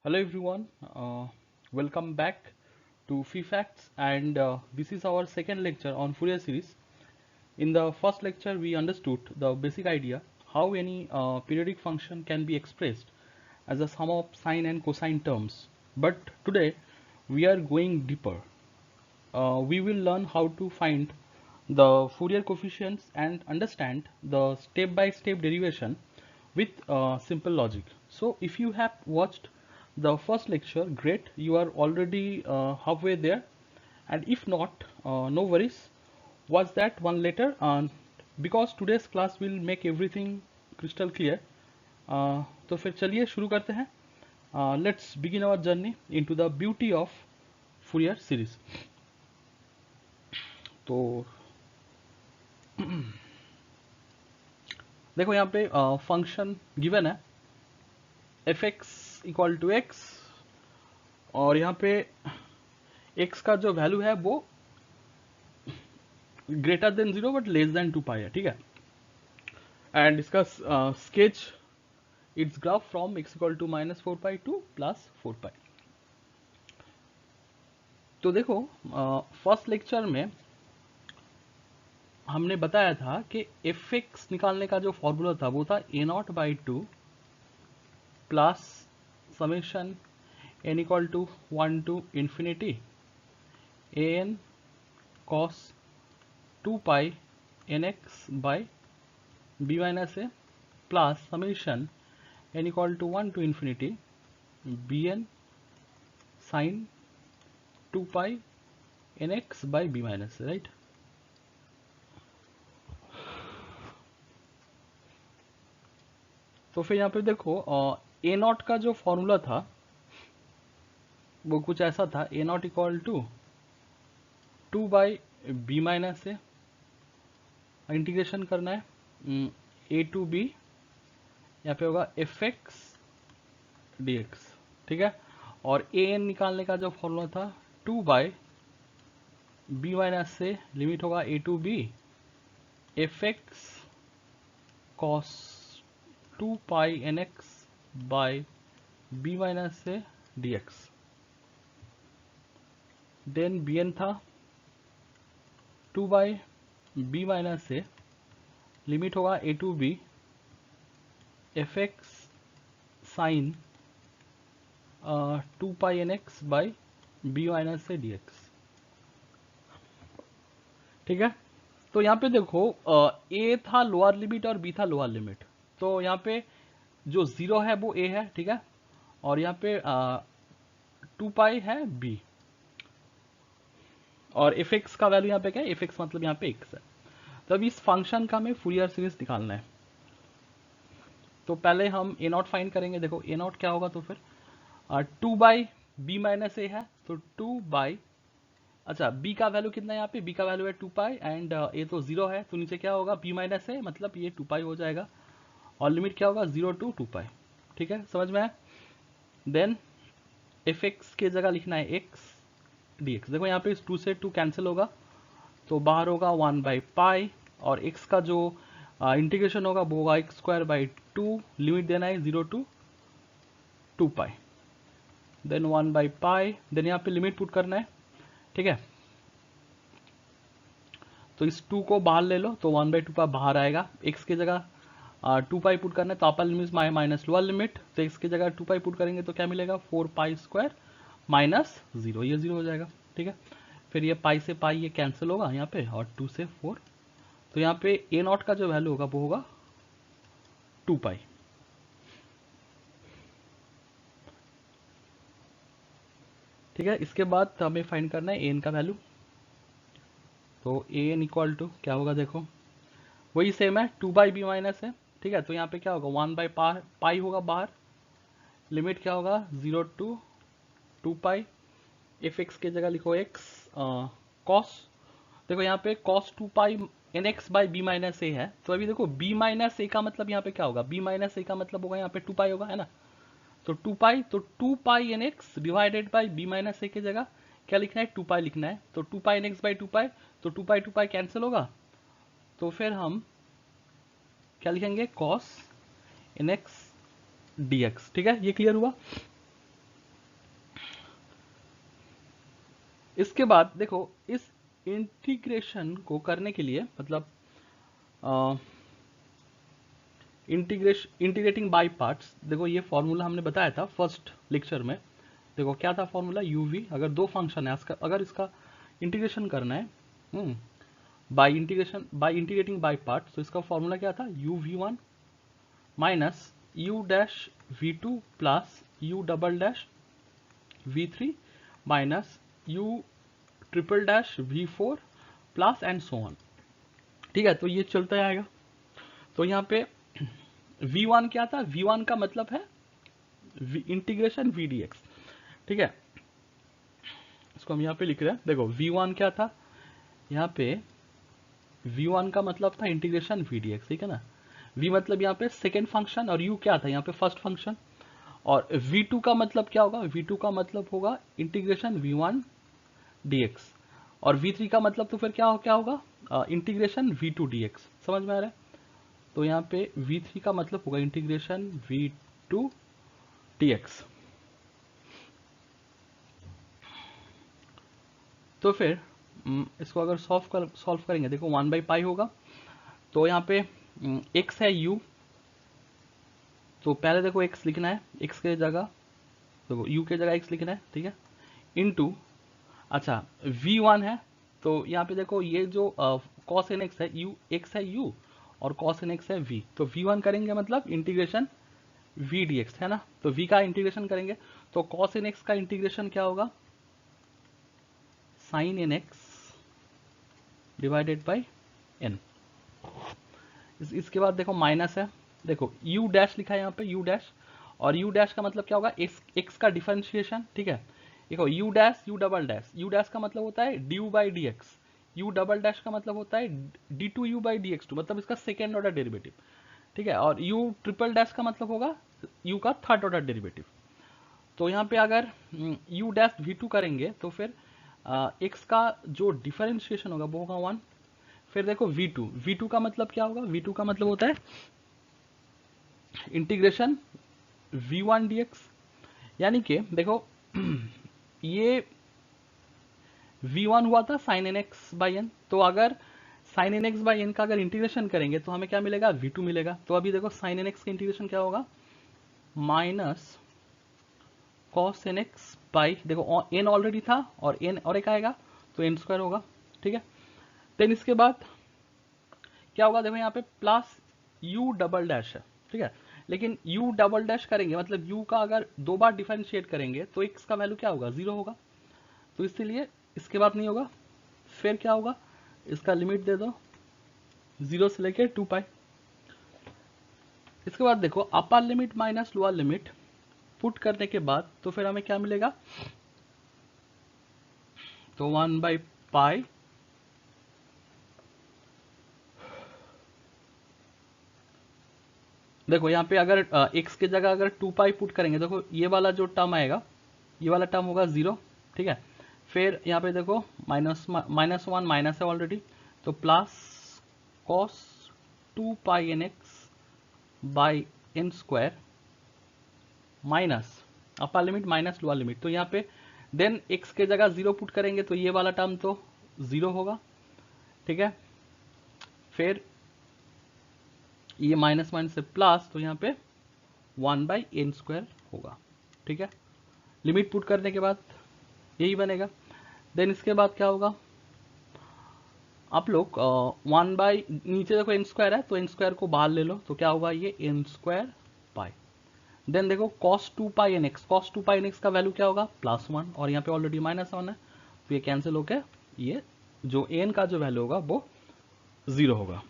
Hello everyone, welcome back to Phi Facts, and this is our second lecture on Fourier series. In the first lecture we understood the basic idea how any periodic function can be expressed as a sum of sine and cosine terms. But today we are going deeper. We will learn how to find the Fourier coefficients and understand the step-by-step derivation with simple logic. So if you have watched the first lecture, great, you are already halfway there, and if not, no worries, watch that one later, because today's class will make everything crystal clear. तो फिर चलिए शुरू करते हैं. Let's begin our journey into the beauty of Fourier series. तो देखो यहाँ पे फंक्शन गिवन है F x equal to X, और यहाँ पे एक्स का जो वैल्यू है वो greater than zero but less than 2 pi है, ठीक है. एंड इसका sketch its graph from X equal to -4 pi to +4 pi. तो देखो फर्स्ट लेक्चर में हमने बताया था कि एफ एक्स निकालने का जो फॉर्मूला था वो था a0/2 plus summation n equal to 1 to infinity an cos 2 pi nx by b minus A plus summation n equal to 1 to infinity bn sine 2 pi nx by b minus A, right. तो फिर यहाँ पे देखो ए not का जो formula था वो कुछ ऐसा था, a not equal to 2 by b minus a, integration करना है ए टू बी, यहाँ पे होगा एफ एक्स डी एक्स, ठीक है. और ए एन निकालने का जो फॉर्मूला था 2 बाई बी माइनस से लिमिट होगा a to b f x cos 2 pi n x by b minus से d x. Then b n था 2 बाई बी माइनस से लिमिट होगा a to b f x sine 2 pi n x by b minus से d x, ठीक है. तो यहाँ पे देखो ए था लोअर लिमिट और बी था लोअर लिमिट. तो यहाँ पे जो जीरो है वो ए है, ठीक है, और यहाँ पे 2 पाई है बी, और एफ एक्स का वैल्यू यहाँ पे क्या है, एफ एक्स मतलब यहाँ पे एक्स है. तो अब इस फंक्शन का हमें फूरियर सीरीज निकालना है. तो पहले हम ए नॉट फाइंड करेंगे. देखो ए नॉट क्या होगा, तो फिर 2 बाई बी माइनस ए है, तो 2 बाई, अच्छा b का वैल्यू कितना है, यहाँ पे b का वैल्यू है 2 पाई एंड a तो 0 है, तो नीचे क्या होगा b माइनस है, मतलब ये 2 पाई हो जाएगा, और लिमिट क्या होगा 0 टू 2 पाई, ठीक है, समझ में आया. देन एफ एक्स के जगह लिखना है x dx. देखो यहाँ पे इस 2 से 2 कैंसिल होगा, तो बाहर होगा 1 बाई पाई, और x का जो इंटीग्रेशन होगा वो होगा एक्स स्क्वायर बाई 2, लिमिट देना है 0 to 2 pi, then 1 by pi, then यहाँ पे लिमिट पुट करना है, ठीक है. तो इस 2 को बाहर ले लो, तो 1/2 का बाहर आएगा. x की जगह 2 पाई पुट करना है, तो अपर लिमिट माइनस लोअर लिमिट, तो x की जगह 2 पाई पुट करेंगे तो क्या मिलेगा 4 पाई स्क्वायर माइनस 0, ये 0 हो जाएगा, ठीक है. फिर ये पाई से पाई ये कैंसिल होगा यहाँ पे, और 2 से 4, तो यहाँ पे ए नॉट का जो वैल्यू होगा वो होगा 2 पाई, ठीक है. इसके बाद हमें फाइंड करना है एन का वैल्यू. तो ए एन इक्वल टू क्या होगा, देखो वही सेम है, 2 बाई बी माइनस है, ठीक है. तो यहाँ पे क्या होगा 1 बाई पाई होगा बाहर, लिमिट क्या होगा 0 टू 2 पाई, एफ एक्स की जगह लिखो एक्स कॉस, देखो यहाँ पे cos 2 pi n x by b minus a है. तो अभी देखो बी माइनस ए का मतलब यहाँ पे क्या होगा, बी माइनस ए का मतलब होगा यहाँ पे 2 पाई होगा, है ना. तो 2 पाई, तो 2 pi n x divided by b minus a की जगह क्या लिखना है 2 पाई लिखना है. तो 2 pi n x by 2 pi, तो 2 पाई कैंसिल होगा, तो फिर हम क्या लिखेंगे cos N X D x, ठीक है. ये क्लियर हुआ. इसके बाद देखो इस इंटीग्रेशन को करने के लिए मतलब इंटीग्रेटिंग बाय पार्ट्स, देखो ये फॉर्मूला हमने बताया था फर्स्ट लेक्चर में। देखो क्या था फॉर्मूला, uv, अगर दो फंक्शन है अगर इसका इंटीग्रेशन करना है बाय इंटीग्रेटिंग बाय पार्ट, तो इसका फॉर्मूला क्या था, uv1 minus u dash v2 plus u double dash v3 minus u triple dash v4 plus and so on. ठीक है, तो ये चलता आएगा। तो यहाँ पे v1 क्या था, v1 का मतलब है इंटीग्रेशन v dx। ठीक है, इसको हम यहाँ पे लिख रहे हैं। देखो v1 क्या था, यहाँ पे v1 का मतलब था इंटीग्रेशन v dx, ठीक है ना। v मतलब यहाँ पे सेकेंड फंक्शन और u क्या था यहाँ पे फर्स्ट फंक्शन। और v2 का मतलब क्या होगा, v2 का मतलब होगा इंटीग्रेशन v1 dx। और v3 का मतलब तो फिर क्या होगा, इंटीग्रेशन v2 dx। समझ में आ रहा है। तो यहाँ पे v3 का मतलब होगा इंटीग्रेशन v2 dx। तो फिर इसको अगर सॉल्व करेंगे, देखो 1/पाई होगा। तो यहाँ पे x है u, तो पहले देखो x लिखना है, x के जगह देखो u के जगह x लिखना है, ठीक है, इनटू अच्छा v1 है, तो यहाँ पे देखो ये जो cos nx है, x है u और cos nx है v, तो v1 करेंगे मतलब इंटीग्रेशन v dx है ना। तो v का इंटीग्रेशन करेंगे तो cos nx का इंटीग्रेशन क्या होगा, sin nx divided by n। इसके बाद देखो माइनस है, देखो u डैश लिखा है यहाँ पे u डैश, और u डैश का मतलब क्या होगा, x का डिफरेंशिएशन। ठीक है, देखो u dash u double dash, u dash का मतलब होता है du by D X, u double dash का मतलब होता है D two U by D X two, मतलब इसका सेकेंड ऑर्डर डेरिवेटिव। ठीक है, और u ट्रिपल डैश का मतलब होगा u का थर्ड ऑर्डर डेरिवेटिव। तो यहाँ पे अगर u डैश v2 करेंगे तो फिर x का जो डिफरेंशिएशन होगा वो होगा 1। फिर देखो v2 का मतलब क्या होगा, v2 का मतलब होता है इंटीग्रेशन v1 dx। यानी कि देखो ये v1 हुआ था sin nx बाई n, तो अगर sin nx बाई n का अगर इंटीग्रेशन करेंगे तो हमें क्या मिलेगा, v2 मिलेगा। तो अभी देखो sin nx का इंटीग्रेशन क्या होगा, माइनस cos nx बाई, देखो n ऑलरेडी था और n और एक आएगा तो n स्क्वायर होगा। ठीक है, देन इसके बाद क्या होगा, देखो यहाँ पे प्लस u डबल डैश है। ठीक है, लेकिन u डबल डैश करेंगे मतलब u का अगर दो बार डिफरेंशिएट करेंगे तो x का वैल्यू क्या होगा, 0 होगा, तो इसीलिए इसके बाद नहीं होगा। फिर क्या होगा, इसका लिमिट दे दो 0 से लेके 2 पाई। इसके बाद देखो अपर limit minus lower limit put करने के बाद तो फिर हमें क्या मिलेगा, तो 1/पाई देखो यहाँ पे अगर x के जगह अगर 2 पाई पुट करेंगे, देखो ये वाला जो टर्म आएगा ये वाला टर्म होगा 0। ठीक है, फिर यहाँ पे देखो -1 माइनस है ऑलरेडी, तो plus cos 2 pi nx by N square minus upper limit minus lower limit. तो यहाँ पे देन x के जगह 0 पुट करेंगे तो ये वाला टर्म तो 0 होगा। ठीक है, फिर ये माइनस माइनस से प्लस, तो यहाँ पे 1/n² होगा। ठीक है, लिमिट पुट करने के बाद यही बनेगा। देन इसके बाद क्या होगा, आप लोग 1 बाई नीचे देखो n² है तो n² को बाहर ले लो तो क्या होगा, ये n² पाई। देन देखो cos 2 pi nx, cos 2 pi nx का वैल्यू क्या होगा, +1, और यहाँ पे ऑलरेडी -1 है तो ये कैंसिल होकर ये जो n का जो वैल्यू होगा वो 0 होगा।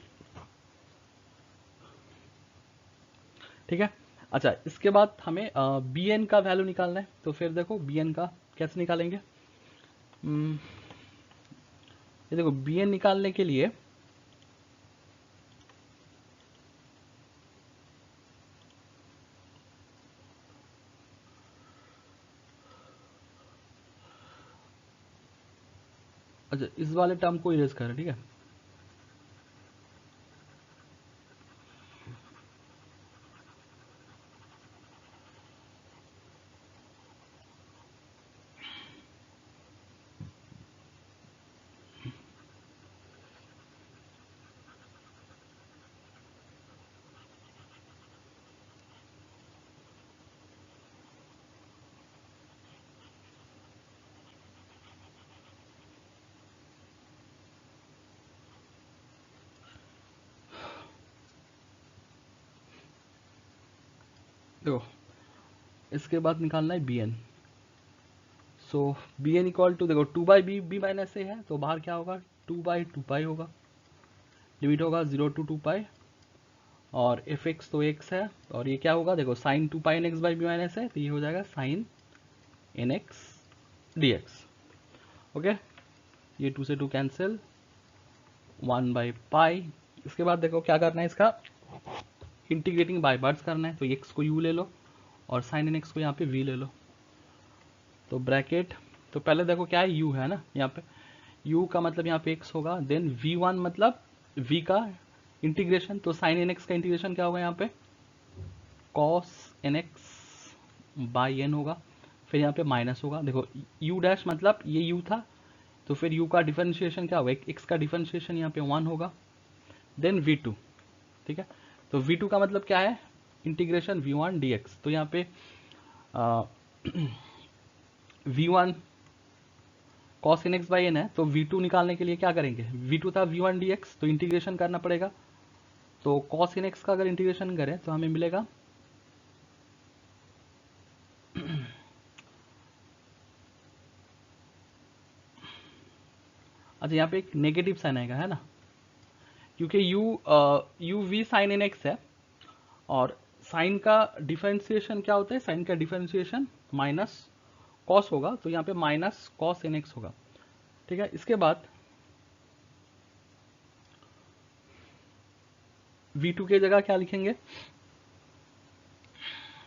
ठीक है, अच्छा इसके बाद हमें bn का वैल्यू निकालना है, तो फिर देखो bn का कैसे निकालेंगे। ये देखो bn निकालने के लिए अच्छा इस वाले टर्म को इरेज करें। ठीक है, देखो इसके बाद निकालना है B N. So B N equal to, देखो 2/b, b माइनस ए है तो बाहर क्या होगा, 2/2 होगा, लिमिट होगा 0 to 2 और एफ एक्स तो एक्स है, और ये क्या होगा, देखो साइन 2π/x/b माइनस है तो ये हो जाएगा साइन nx dx। ओके, ये 2 से 2 कैंसिल, 1/π। इसके बाद देखो क्या करना है, इसका इंटीग्रेटिंग बाय पार्ट्स करना है, तो x को u ले लो और साइन nx को यहाँ पे v ले लो, तो ब्रैकेट, तो पहले देखो क्या है, u है ना यहाँ पे, u का मतलब यहाँ पे x होगा, देन v1 मतलब v का इंटीग्रेशन, तो साइन nx का इंटीग्रेशन क्या होगा यहाँ पे, cos nx बाई n होगा, फिर यहाँ पे माइनस होगा, देखो u डैश मतलब ये u था, तो फिर u का डिफरेंशिएशन क्या होगा, x का डिफरेंशिएशन यहाँ पे 1 होगा, देन v2, ठीक है, तो v2 का मतलब क्या है, इंटीग्रेशन v1 dx, तो यहाँ पे v1 cos nx by n है, तो v2 निकालने के लिए क्या करेंगे, v2 था v1 dx, तो इंटीग्रेशन करना पड़ेगा, तो cos nx का अगर इंटीग्रेशन करें तो हमें मिलेगा अच्छा यहाँ पे एक नेगेटिव साइन आएगा है ना, क्योंकि u v sine N X है, और साइन का डिफरेंशिएशन क्या होता है, साइन का डिफरेंशिएशन माइनस कॉस होगा, तो यहाँ पे माइनस कॉस एन एक्स होगा, ठीक है। इसके बाद v2 की जगह क्या लिखेंगे,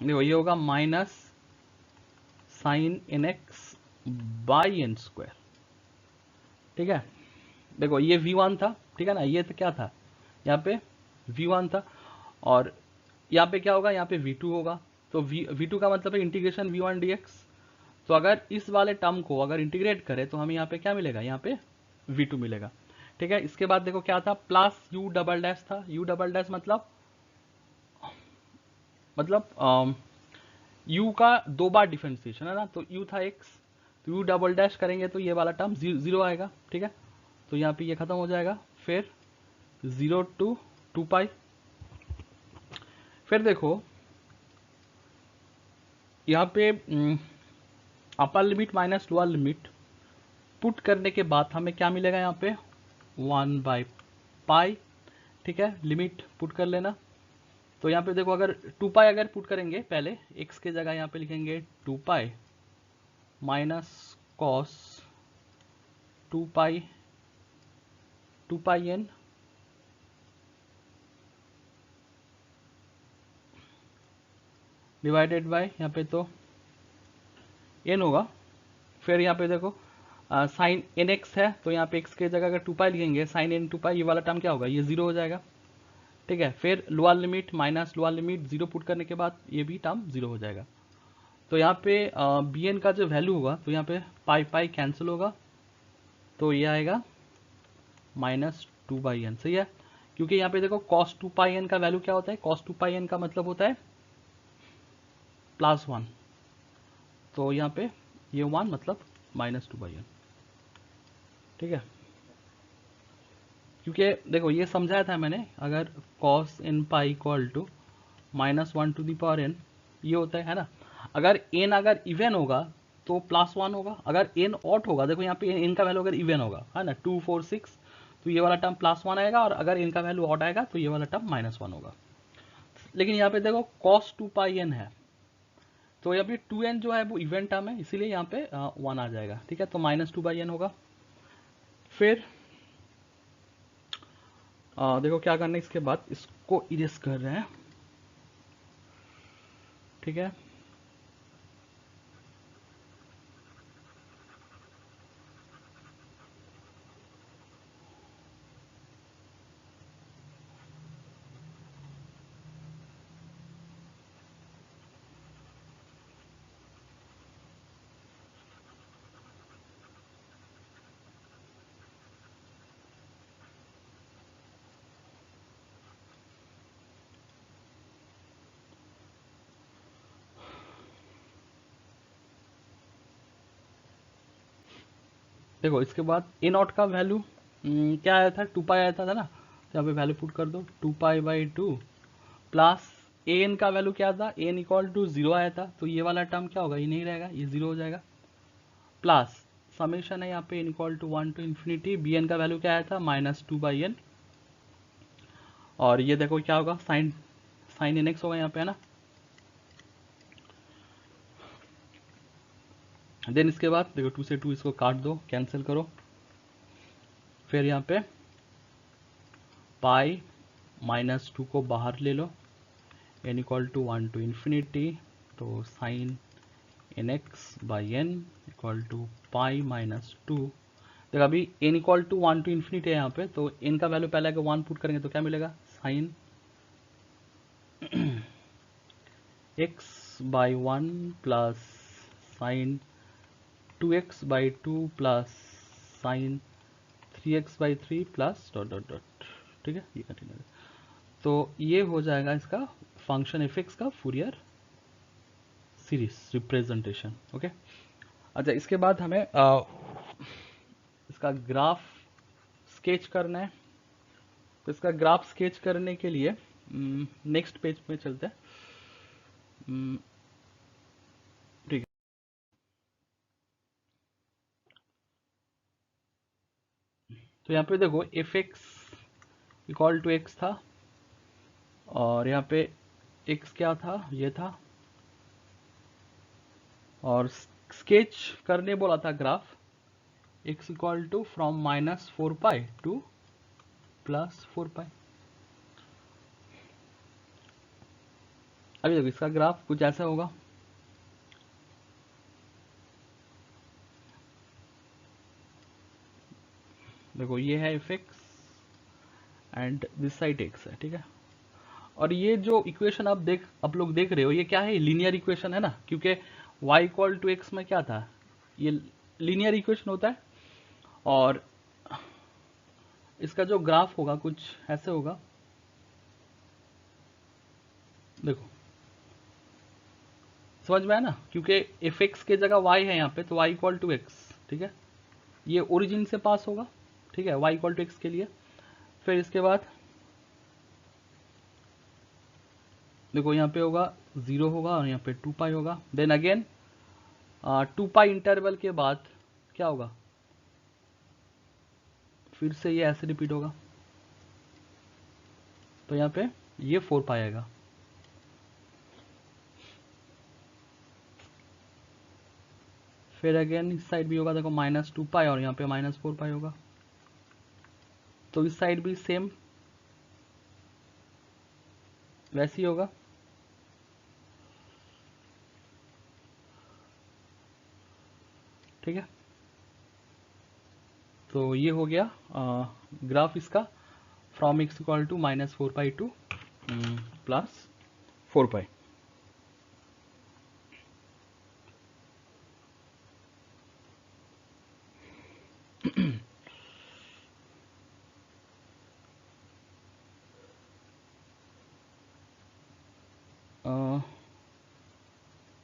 देखो ये होगा minus sine N x by N square, ठीक है। देखो ये v1 था, ठीक है ना, ये तो क्या था यहाँ पे v1 था, और यहाँ पे क्या होगा, यहाँ पे v2 होगा, तो v2 का मतलब है इंटीग्रेशन v1 dx, तो अगर इस वाले टर्म को अगर इंटीग्रेट करें तो हमें यहाँ पे क्या मिलेगा, यहाँ पे v2 मिलेगा, ठीक है। इसके बाद देखो क्या था, प्लस u डबल डैश था, u डबल डैश मतलब u का 2 बार डिफरेंशिएशन है ना, तो u था x, तो u डबल डैश करेंगे तो ये वाला टर्म 0 आएगा, ठीक है, तो यहाँ पे ये खत्म हो जाएगा, फिर 0 to 2π। फिर देखो यहाँ पे अपर limit minus lower limit put करने के बाद हमें क्या मिलेगा, यहाँ पे 1/π, ठीक है, लिमिट पुट कर लेना, तो यहाँ पे देखो अगर 2π अगर पुट करेंगे, पहले x के जगह यहाँ पे लिखेंगे 2π minus cos 2πn divided by यहाँ पे तो n होगा, फिर यहाँ पे देखो साइन एन एक्स है, तो यहाँ पे x के जगह अगर 2π लिखेंगे, साइन एन 2π, ये वाला टर्म क्या होगा, ये 0 हो जाएगा, ठीक है। फिर lower limit minus lower limit 0 put करने के बाद ये भी टर्म 0 हो जाएगा, तो यहाँ पे बी एन का जो वैल्यू होगा, तो यहाँ पे पाई पाई कैंसिल होगा, तो ये आएगा -2/n, सही है, क्योंकि यहाँ पे देखो cos 2πn का वैल्यू क्या होता है, cos 2πn का मतलब होता है +1, तो यहाँ पे ये 1 मतलब -2/n, ठीक है, क्योंकि देखो ये समझाया था मैंने, अगर cos n pi equal to -1/n ये होता है ना, अगर n अगर इवन होगा तो +1 होगा, अगर n ऑट होगा, देखो यहाँ पे n का वैल्यू अगर इवन होगा है ना 2 4 6, तो ये वाला टर्म +1 आएगा, और अगर n का वैल्यू ऑट आएगा तो ये वाला टर्म -1 होगा। लेकिन यहाँ पे देखो cos 2πn है, तो यहाँ पे 2n जो है वो इवन टर्म है, इसीलिए यहाँ पे 1 आ जाएगा, ठीक है, तो -2/n होगा। फिर देखो क्या करना है, इसके बाद इसको इरेज कर रहे हैं, ठीक है, देखो इसके बाद ए नॉट का वैल्यू क्या आया था, 2π आया था ना, तो यहाँ पे वैल्यू पुट कर दो, 2π/2 प्लस ए एन का वैल्यू क्या था, ए एन इक्वल टू 0 आया था, तो ये वाला टर्म क्या होगा, ये नहीं रहेगा, ये 0 हो जाएगा, प्लस समेशन है यहाँ पे n equal to 1 to infinity, b n का वैल्यू क्या आया था -2/n, और ये देखो क्या होगा, साइन साइन एन एक्स होगा यहाँ पे, है ना। देन इसके बाद देखो 2 से 2 इसको काट दो, कैंसिल करो, फिर यहाँ पे पाई -2 को बाहर ले लो, n equal to 1 to infinity, तो sine N x by n equal to pi -2। देखो अभी n equal to 1 to infinity है यहाँ पे, तो n का वैल्यू पहले अगर 1 पुट करेंगे तो क्या मिलेगा, sine x by 1 plus sine 2x/2 plus sine 3x/3 plus dot dot dot, ठीक है, ये कंटिन्यू। तो ये हो जाएगा इसका फंक्शन एफ एक्स का फूरियर सीरीज रिप्रेजेंटेशन। ओके, अच्छा इसके बाद हमें इसका ग्राफ स्केच करना है। तो इसका ग्राफ स्केच करने के लिए नेक्स्ट पेज में चलते हैं। ठीक है, तो यहाँ पे देखो f x equal to x था, और यहाँ पे एक्स क्या था, ये था, और स्केच करने बोला था graph x equal to from -4π to +4π। अभी देखो इसका ग्राफ कुछ ऐसा होगा, देखो ये है F x and this side x है, ठीक है। और ये जो इक्वेशन आप लोग देख रहे हो, ये क्या है, लीनियर इक्वेशन है ना, क्योंकि y इक्वल टू एक्स में क्या था, ये लीनियर इक्वेशन होता है, और इसका जो ग्राफ होगा कुछ ऐसे होगा, देखो समझ में आया ना, क्योंकि एफ एक्स के जगह y है यहाँ पे, तो y इक्वल टू एक्स, ठीक है, ये ओरिजिन से पास होगा, ठीक है, y इक्वल टू एक्स के लिए। फिर इसके बाद देखो यहाँ पे होगा 0 होगा, और यहाँ पे 2π होगा, देन अगेन 2π इंटरवल के बाद क्या होगा, फिर से ये ऐसे रिपीट होगा, तो यहाँ पे ये 4π आएगा। फिर अगेन इस साइड भी होगा, देखो -2π, और यहाँ पे -4π होगा, तो इस साइड भी सेम वैसे ही होगा। ठीक है, तो ये हो गया ग्राफ इसका from x equal to -4π to +4π।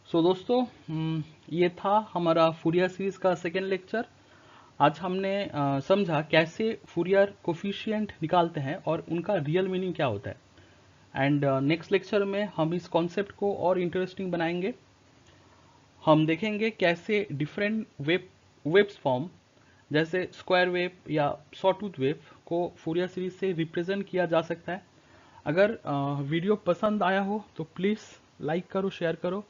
So दोस्तों, ये था हमारा फूरियर सीरीज का सेकेंड लेक्चर। आज हमने समझा कैसे फूरियर कोफिशिएंट निकालते हैं और उनका रियल मीनिंग क्या होता है। एंड नेक्स्ट लेक्चर में हम इस कॉन्सेप्ट को और इंटरेस्टिंग बनाएंगे। हम देखेंगे कैसे डिफरेंट वेव्स फॉर्म जैसे स्क्वायर वेव या सॉटूथ वेव को फूरियर सीरीज से रिप्रेजेंट किया जा सकता है। अगर वीडियो पसंद आया हो तो प्लीज़ लाइक करो, शेयर करो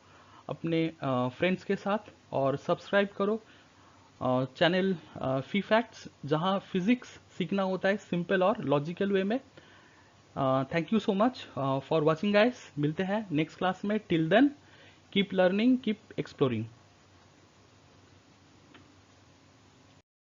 अपने फ्रेंड्स के साथ, और सब्सक्राइब करो चैनल फी फैक्ट्स, जहां फिजिक्स सीखना होता है सिंपल और लॉजिकल वे में। Thank you so much for watching guys. मिलते हैं नेक्स्ट क्लास में। Till then keep learning, keep exploring.